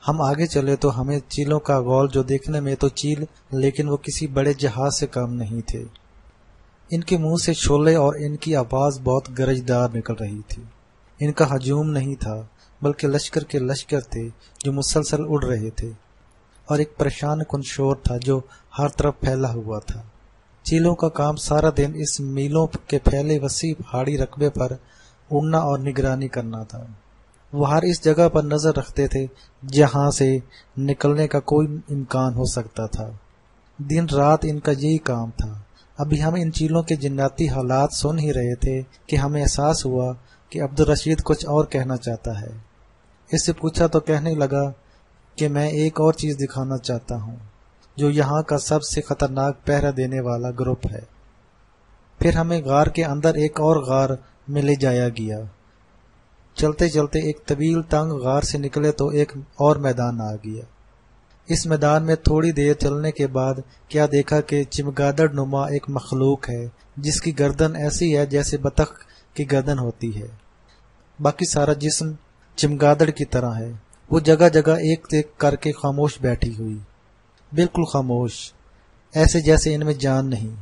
ہم آگے چلے تو ہمیں چیلوں کا غول جو دیکھنے میں تو چیل لیکن وہ کسی بڑے جہاز سے کم نہیں تھے۔ ان کے منہ سے شعلے اور ان کی آواز بہت گرجدار نکل رہی تھی۔ ان کا ہجوم نہیں تھا بلکہ لشکر کے لشکر تھے جو مسلسل اڑ رہے تھے، اور ایک پریشان کن شور تھا جو ہر طرف پھیلا ہوا تھا۔ چیلوں کا کام سارا دن اس میلوں کے پھیلے وسیع پہاڑی رقبے پر اڑنا اور نگرانی کرنا تھا۔ وہ ہر اس جگہ پر نظر رکھتے تھے جہاں سے نکلنے کا کوئی امکان ہو سکتا تھا۔ دن رات ان کا یہی کام تھا۔ ابھی ہم ان چیلوں کے جناتی حالات سن ہی رہے تھے کہ ہمیں احساس ہوا کہ عبدالرشید کچھ اور کہنا چاہتا ہے۔ اس سے پوچھا تو کہنے لگا کہ میں ایک اور چیز دکھانا چاہتا ہوں جو یہاں کا سب سے خطرناک پہرا دینے والا گروپ ہے۔ پھر ہمیں غار کے اندر ایک اور غار میں لے جایا گیا۔ چلتے چلتے ایک طویل تنگ غار سے نکلے تو ایک اور میدان آ گیا۔ اس میدان میں تھوڑی دیر چلنے کے بعد کیا دیکھا کہ چمگادڑ نما ایک مخلوق ہے جس کی گردن ایسی ہے جیسے بطخ کی گردن ہوتی ہے، باقی سارا جسم چمگادڑ کی طرح ہے۔ وہ جگہ جگہ ایک ایک کر کے خاموش بیٹھی ہوئی، بالکل خاموش، ایسے جیسے ان میں جان نہیں۔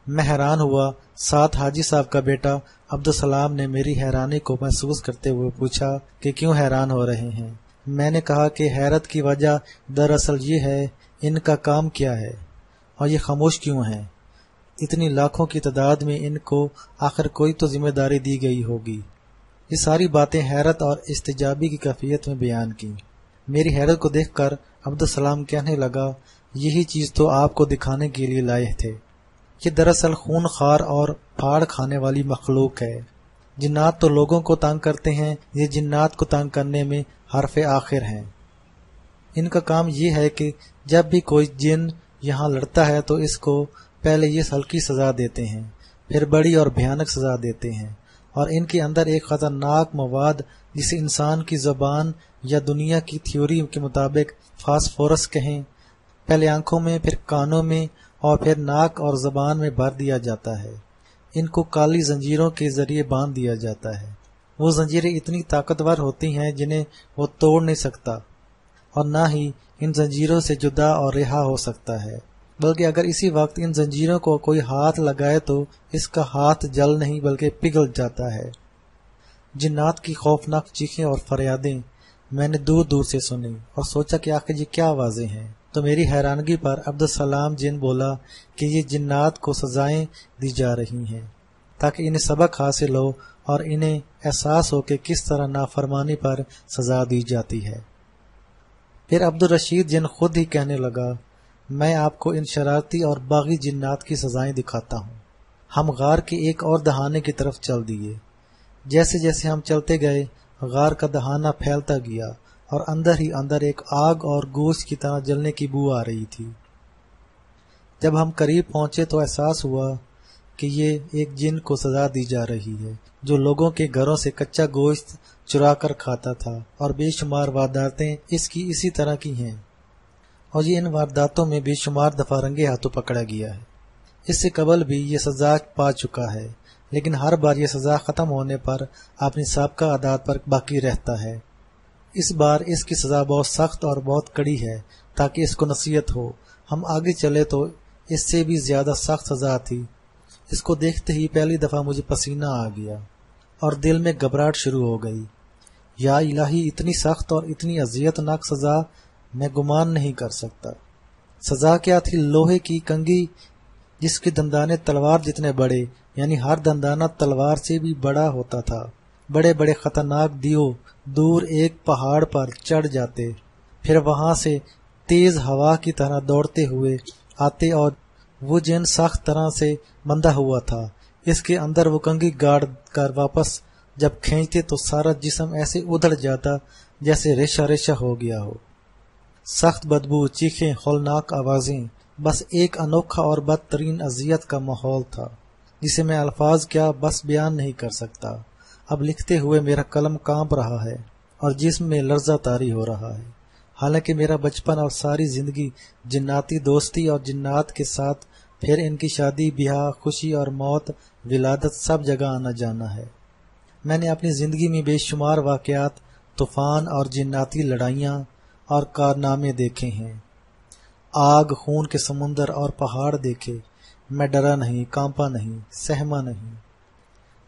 میں حیران ہوا۔ ساتھ حاجی صاحب کا بیٹا عبدالسلام نے میری حیرانی کو محسوس کرتے ہوئے پوچھا کہ کیوں حیران ہو رہے ہیں؟ میں نے کہا کہ حیرت کی وجہ دراصل یہ ہے ان کا کام کیا ہے اور یہ خاموش کیوں ہیں۔ اتنی لاکھوں کی تعداد میں ان کو آخر کوئی تو ذمہ داری دی گئی ہوگی۔ یہ ساری باتیں حیرت اور استجابی کی کیفیت میں بیان کی۔ میری حیرت کو دیکھ کر عبدالسلام کہنے لگا، یہی چیز تو آپ کو دکھانے کے لیے لائے تھے۔ یہ دراصل خون خوار اور پھاڑ کھانے والی مخلوق ہے۔ جنات تو لوگوں کو تنگ کرتے ہیں، یہ جنات کو تنگ کرنے میں حرف آخر ہیں۔ ان کا کام یہ ہے کہ جب بھی کوئی جن یہاں لڑتا ہے تو اس کو پہلے یہ ہلکی سزا دیتے ہیں، پھر بڑی اور بھیانک سزا دیتے ہیں، اور ان کے اندر ایک خطرناک مواد جسے انسان کی زبان یا دنیا کی تھیوری کے مطابق فاسفورس کہیں، پہلے آنکھوں میں، پھر کانوں میں اور پھر ناک اور زبان میں بھر دیا جاتا ہے۔ ان کو کالی زنجیروں کے ذریعے باندھ دیا جاتا ہے۔ وہ زنجیریں اتنی طاقتور ہوتی ہیں جنہیں وہ توڑ نہیں سکتا، اور نہ ہی ان زنجیروں سے جدا اور رہا ہو سکتا ہے، بلکہ اگر اسی وقت ان زنجیروں کو کوئی ہاتھ لگائے تو اس کا ہاتھ جل نہیں بلکہ پگھل جاتا ہے۔ جنات کی خوفناک چیخیں اور فریادیں میں نے دور دور سے سنی اور سوچا کہ آخر یہ کیا آوازیں ہیں۔ تو میری حیرانگی پر عبدالسلام جن بولا کہ یہ جنات کو سزائیں دی جا رہی ہیں تاکہ انہیں سبق حاصل ہو اور انہیں احساس ہو کہ کس طرح نافرمانی پر سزا دی جاتی ہے۔ پھر عبدالرشید جن خود ہی کہنے لگا، میں آپ کو ان شرارتی اور باغی جنات کی سزائیں دکھاتا ہوں۔ ہم غار کے ایک اور دہانے کی طرف چل دیے۔ جیسے جیسے ہم چلتے گئے غار کا دہانہ پھیلتا گیا اور اندر ہی اندر ایک آگ اور گوشت کی طرح جلنے کی بو آ رہی تھی۔ جب ہم قریب پہنچے تو احساس ہوا کہ یہ ایک جن کو سزا دی جا رہی ہے جو لوگوں کے گھروں سے کچا گوشت چرا کر کھاتا تھا، اور بے شمار وارداتیں اس کی اسی طرح کی ہیں، اور یہ ان وارداتوں میں بے شمار دفعہ رنگے ہاتھوں پکڑا گیا ہے۔ اس سے قبل بھی یہ سزا پا چکا ہے، لیکن ہر بار یہ سزا ختم ہونے پر اپنی سابقہ عادات پر باقی رہتا ہے۔ اس بار اس کی سزا بہت سخت اور بہت کڑی ہے تاکہ اس کو نصیحت ہو۔ ہم آگے چلے تو اس سے بھی زیادہ سخت سزا تھی۔ اس کو دیکھتے ہی پہلی دفعہ مجھے پسینہ آ گیا اور دل میں گھبراہٹ شروع ہو گئی۔ یا الہی، اتنی سخت اور اتنی اذیت ناک سزا میں گمان نہیں کر سکتا۔ سزا کیا تھی؟ لوہے کی کنگھی جس کے دندانے تلوار جتنے بڑے، یعنی ہر دندانہ تلوار سے بھی بڑا ہوتا تھا۔ بڑے بڑے خطرناک دیو دور ایک پہاڑ پر چڑھ جاتے، پھر وہاں سے تیز ہوا کی طرح دوڑتے ہوئے آتے، اور وہ جن سخت طرح سے بندھا ہوا تھا، اس کے اندر وہ کنگھی گاڑ کر واپس جب کھینچتے تو سارا جسم ایسے ادھڑ جاتا جیسے ریشہ ریشہ ہو گیا ہو۔ سخت بدبو، چیخیں، ہولناک آوازیں، بس ایک انوکھا اور بدترین اذیت کا ماحول تھا جسے میں الفاظ کیا بس بیان نہیں کر سکتا۔ اب لکھتے ہوئے میرا قلم کانپ رہا ہے اور جسم میں لرزہ طاری ہو رہا ہے، حالانکہ میرا بچپن اور ساری زندگی جناتی دوستی اور جنات کے ساتھ، پھر ان کی شادی بیاہ، خوشی اور موت، ولادت، سب جگہ آنا جانا ہے۔ میں نے اپنی زندگی میں بے شمار واقعات، طوفان اور جناتی لڑائیاں اور کارنامے دیکھے ہیں، آگ، خون کے سمندر اور پہاڑ دیکھے، میں ڈرا نہیں، کانپا نہیں، سہما نہیں۔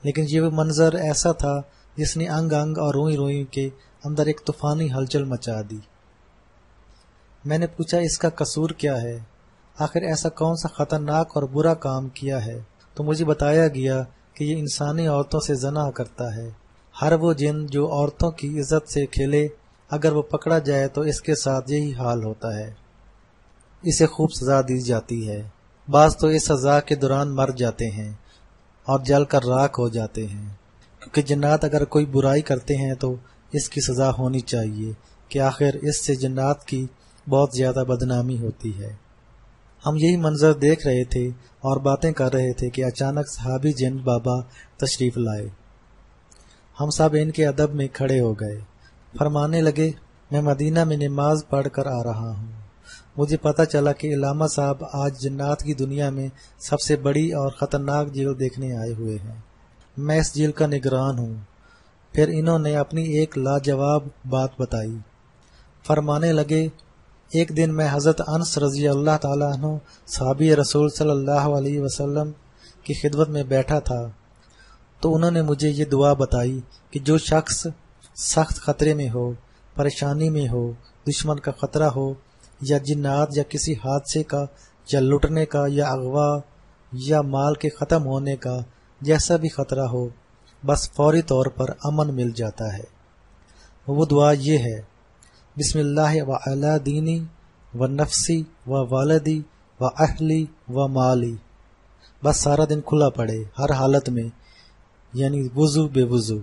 لیکن یہ وہ منظر ایسا تھا جس نے انگ انگ اور روئی روئی کے اندر ایک طوفانی ہلچل مچا دی۔ میں نے پوچھا اس کا قصور کیا ہے؟ آخر ایسا کون سا خطرناک اور برا کام کیا ہے؟ تو مجھے بتایا گیا کہ یہ انسانی عورتوں سے زنا کرتا ہے۔ ہر وہ جن جو عورتوں کی عزت سے کھیلے، اگر وہ پکڑا جائے تو اس کے ساتھ یہی حال ہوتا ہے۔ اسے خوب سزا دی جاتی ہے۔ بعض تو اس سزا کے دوران مر جاتے ہیں اور جل کر راکھ ہو جاتے ہیں، کیونکہ جنات اگر کوئی برائی کرتے ہیں تو اس کی سزا ہونی چاہیے کہ آخر اس سے جنات کی بہت زیادہ بدنامی ہوتی ہے۔ ہم یہی منظر دیکھ رہے تھے اور باتیں کر رہے تھے کہ اچانک صحابی جن بابا تشریف لائے۔ ہم سب ان کے ادب میں کھڑے ہو گئے۔ فرمانے لگے، میں مدینہ میں نماز پڑھ کر آ رہا ہوں، مجھے پتہ چلا کہ علامہ صاحب آج جنات کی دنیا میں سب سے بڑی اور خطرناک جھیل دیکھنے آئے ہوئے ہیں۔ میں اس جھیل کا نگران ہوں۔ پھر انہوں نے اپنی ایک لاجواب بات بتائی۔ فرمانے لگے، ایک دن میں حضرت انس رضی اللہ تعالیٰ عنہ صحابی رسول صلی اللہ علیہ وسلم کی خدمت میں بیٹھا تھا، تو انہوں نے مجھے یہ دعا بتائی کہ جو شخص سخت خطرے میں ہو، پریشانی میں ہو، دشمن کا خطرہ ہو، یا جنات یا کسی حادثے کا یا لٹنے کا یا اغوا یا مال کے ختم ہونے کا جیسا بھی خطرہ ہو، بس فوری طور پر امن مل جاتا ہے۔ وہ دعا یہ ہے، بسم اللہ و علی دینی و نفسی و والدی و اہلی و مالی۔ بس سارا دن کھلا پڑے ہر حالت میں، یعنی وضو بے وضو۔